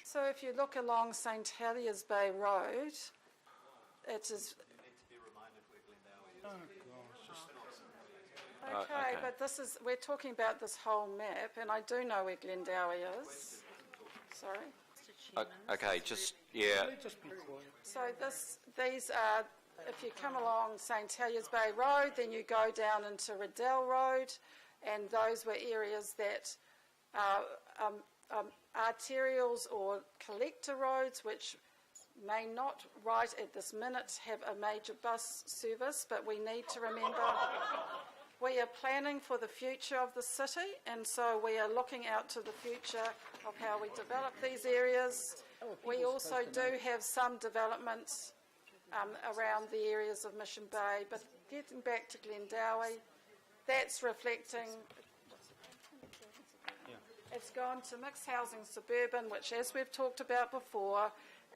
So if you look along St Heliers Bay Road, it is... Okay, but we're talking about this whole map, and I do know where Glendowie is. Sorry. Okay, yeah. So these are, if you come along St Heliers Bay Road, then you go down into Riddell Road, and those were areas that arterials or collector roads, which may not right at this minute have a major bus service, but we need to remember we are planning for the future of the city, and so we are looking out to the future of how we develop these areas. We also do have some development around the areas of Mission Bay, but getting back to Glendowie, that's reflecting... It's gone to mixed housing suburban, which, as we've talked about before,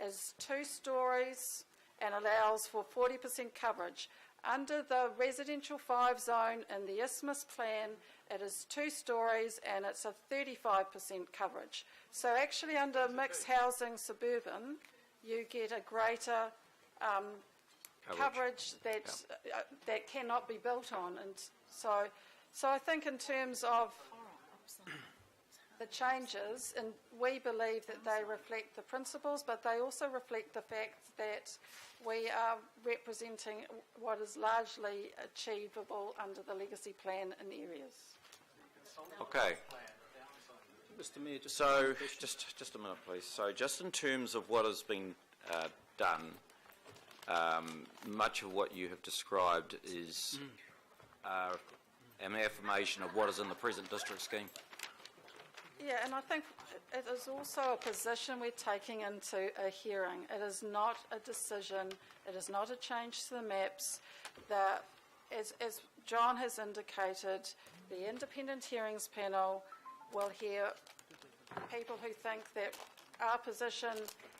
is 2 stories and allows for 40% coverage. Under the residential 5 zone in the Isthmus plan, it is 2 stories and it's a 35% coverage. So actually under mixed housing suburban, you get a greater coverage that cannot be built on. And so I think in terms of the changes, and we believe that they reflect the principles, but they also reflect the fact that we are representing what is largely achievable under the legacy plan in areas. Okay. Mr. Mayor, just a minute, please. So just in terms of what has been done, much of what you have described is an affirmation of what is in the present district scheme. Yeah, and I think it is also a position we're taking into a hearing. It is not a decision. It is not a change to the maps. As John has indicated, the independent hearings panel will hear people who think that our position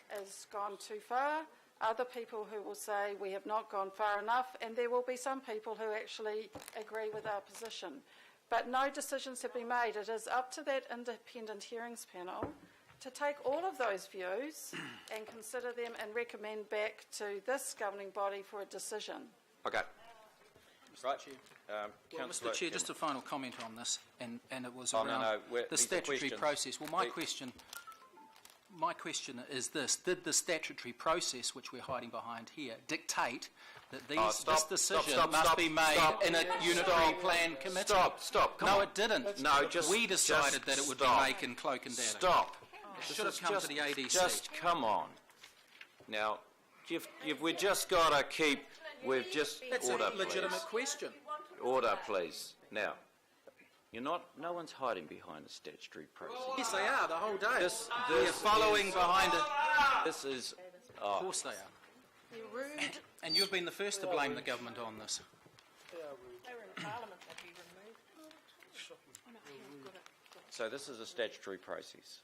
has gone too far, other people who will say we have not gone far enough, and there will be some people who actually agree with our position. But no decisions have been made. It is up to that independent hearings panel to take all of those views and consider them and recommend back to this governing body for a decision. Okay. Right. Well, Mr. Chair, just a final comment on this, and it was around the statutory process. Well, my question is this: did the statutory process, which we're hiding behind here, dictate that this decision must be made in a unitary plan committee? Stop. No, it didn't. No, we decided that it would be making cloak and dagger. Stop. It should have come to the ADC. Just come on. Now, we've just got to keep. We've just That's order, a legitimate please. question. Order, please. Now, you're not. No one's hiding behind the statutory process. Yes, they are the whole day. We're following behind it. This is. Of course they are. You're rude. And you've been the first to blame the government on this. They were in Parliament, they'd be removed. So this is a statutory process.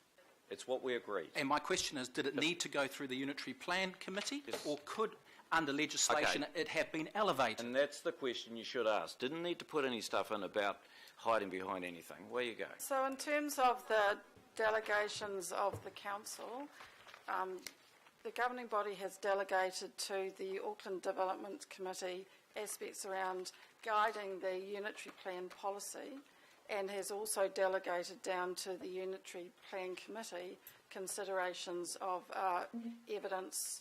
It's what we agreed. And my question is, did it need to go through the unitary plan committee, or could, under legislation, it have been elevated? And that's the question you should ask. Didn't need to put any stuff in about hiding behind anything. Where you go? So in terms of the delegations of the council, the governing body has delegated to the Auckland Development Committee aspects around guiding the unitary plan policy, and has also delegated down to the unitary plan committee considerations of evidence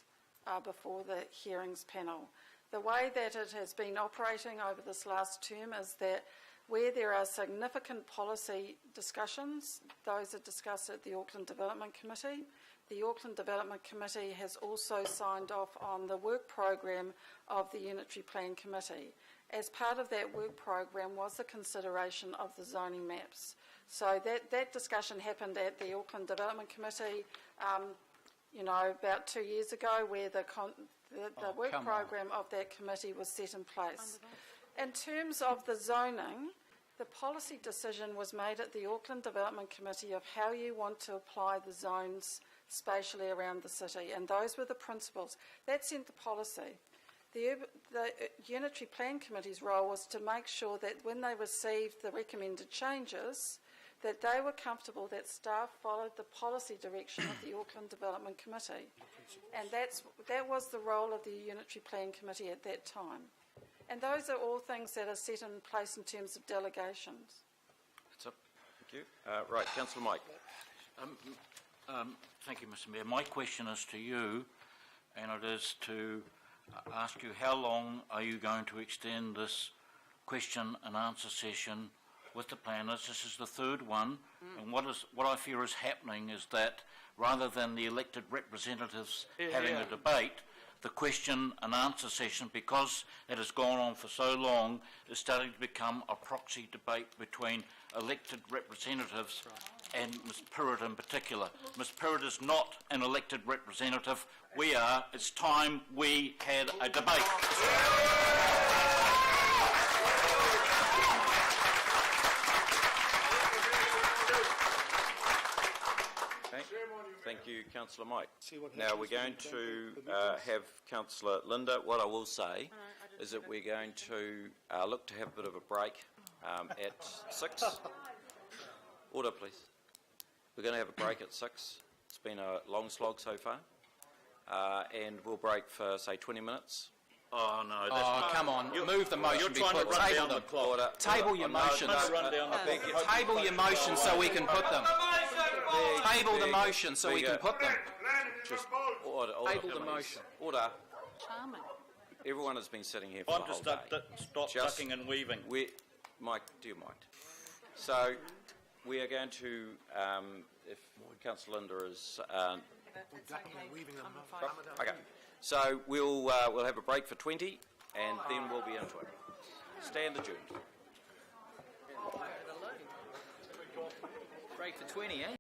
before the hearings panel. The way that it has been operating over this last term is that where there are significant policy discussions, those are discussed at the Auckland Development Committee. The Auckland Development Committee has also signed off on the work program of the Unitary Plan Committee. As part of that work program was the consideration of the zoning maps. So that discussion happened at the Auckland Development Committee, about 2 years ago, where the work program of that committee was set in place. In terms of the zoning, the policy decision was made at the Auckland Development Committee of how you want to apply the zones spatially around the city, and those were the principles. That sent the policy. The Unitary Plan Committee's role was to make sure that when they received the recommended changes, that they were comfortable that staff followed the policy direction of the Auckland Development Committee. And that was the role of the Unitary Plan Committee at that time. And those are all things that are set in place in terms of delegations. That's up. Thank you. Right, Councillor Mike. Thank you, Mr Mayor. My question is to you, and it is to ask you, how long are you going to extend this question and answer session with the planners? This is the third one, and what I fear is happening is that rather than the elected representatives having a debate, the question and answer session, because it has gone on for so long, is starting to become a proxy debate between elected representatives and Ms Pirrett in particular. Ms Pirrett is not an elected representative. We are. It's time we had a debate. Thank you, Councillor Mike. Now we're going to have Councillor Linda. What I will say is that we're going to look to have a bit of a break at 6. Order, please. We're going to have a break at 6. It's been a long slog so far. And we'll break for, say, 20 minutes. Oh, no. Oh, come on. Move the motion. You're trying to run down the clock. Table your motions. Table your motions so we can put them. Table the motion so we can put them. Just order, Table the motion. Order. Charming. Everyone has been sitting here for the whole day. Stop ducking and weaving. Mike, do you mind? So we are going to, if Councillor Linda is... okay. So we'll have a break for 20 and then we'll be into it. Stand adjourned. Break for 20, eh?